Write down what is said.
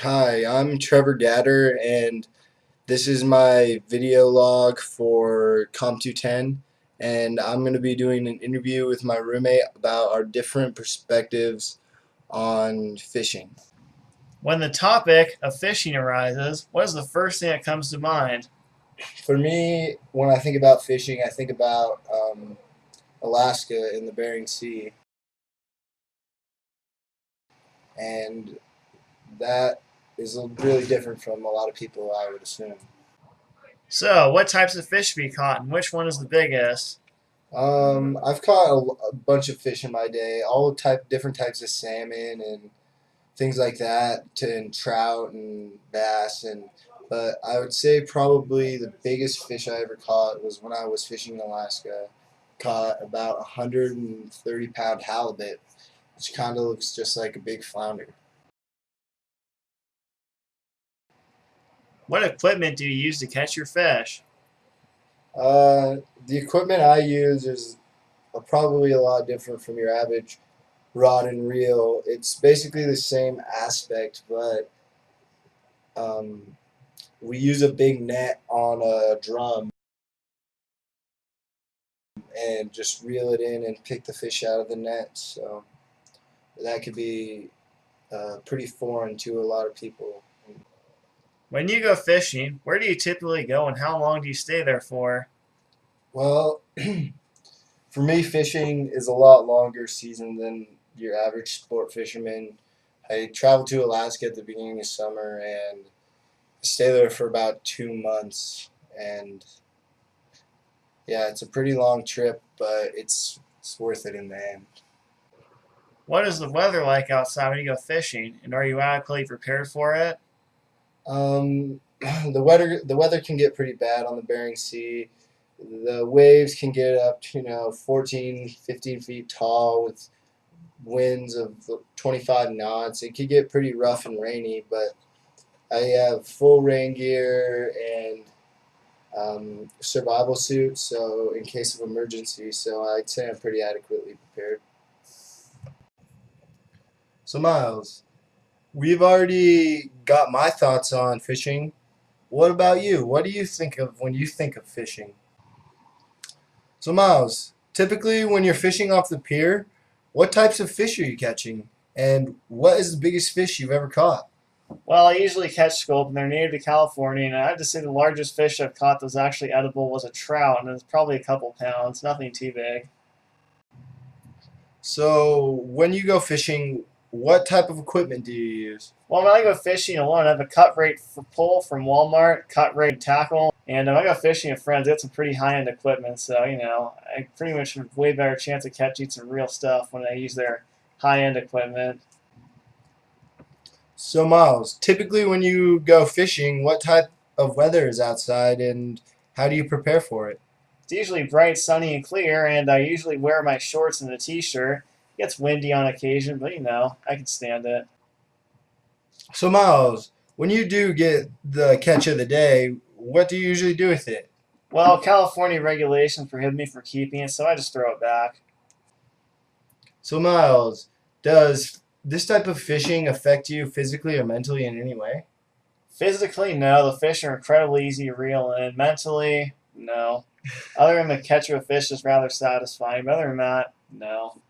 Hi, I'm Trevor Gatter, and this is my video log for Comp210, and I'm going to be doing an interview with my roommate about our different perspectives on fishing. When the topic of fishing arises, what is the first thing that comes to mind? For me, when I think about fishing, I think about Alaska in the Bering Sea, and that is really different from a lot of people, I would assume. So, what types of fish have you caught, and which one is the biggest? I've caught a bunch of fish in my day, different types of salmon and things like that, and trout and bass, and but I would say probably the biggest fish I ever caught was when I was fishing in Alaska. Caught about 130-pound halibut, which kind of looks just like a big flounder. What equipment do you use to catch your fish? Uh, the equipment I use is probably a lot different from your average rod and reel. It's basically the same aspect, but um, we use a big net on a drum and just reel it in and pick the fish out of the net. So that could be pretty foreign to a lot of people. When you go fishing, where do you typically go, and how long do you stay there for? Well, for me, fishing is a lot longer season than your average sport fisherman. I travel to Alaska at the beginning of summer and stay there for about 2 months. And yeah, it's a pretty long trip, but it's worth it in the end. What is the weather like outside when you go fishing, and are you adequately prepared for it? The weather can get pretty bad on the Bering Sea. The waves can get up to 14, 15 feet tall with winds of 25 knots. It could get pretty rough and rainy, but I have full rain gear and survival suit, so in case of emergency, so I'd say I'm pretty adequately prepared. So Miles, we've already got my thoughts on fishing. What about you? What do you think of when you think of fishing? So Miles, typically when you're fishing off the pier, what types of fish are you catching? And what is the biggest fish you've ever caught? Well, I usually catch scope, and they're native to California, and I have to say the largest fish I've caught that was actually edible was a trout, and it's probably a couple pounds, nothing too big. So when you go fishing, what type of equipment do you use? Well, when I go fishing alone, I have a cut rate pull from Walmart, cut rate tackle, and when I go fishing with friends, it's some pretty high end equipment. So I pretty much have way better chance of catching some real stuff when I use their high end equipment. So Miles, typically when you go fishing, what type of weather is outside and how do you prepare for it? It's usually bright, sunny, and clear, and I usually wear my shorts and a t-shirt. It gets windy on occasion, but I can stand it. So Miles, when you do get the catch of the day, what do you usually do with it? Well, California regulations prohibit me from keeping it, so I just throw it back. So Miles, does this type of fishing affect you physically or mentally in any way? Physically, no. The fish are incredibly easy to reel in. Mentally, no. Other than the catch of a fish is rather satisfying, but other than that, no.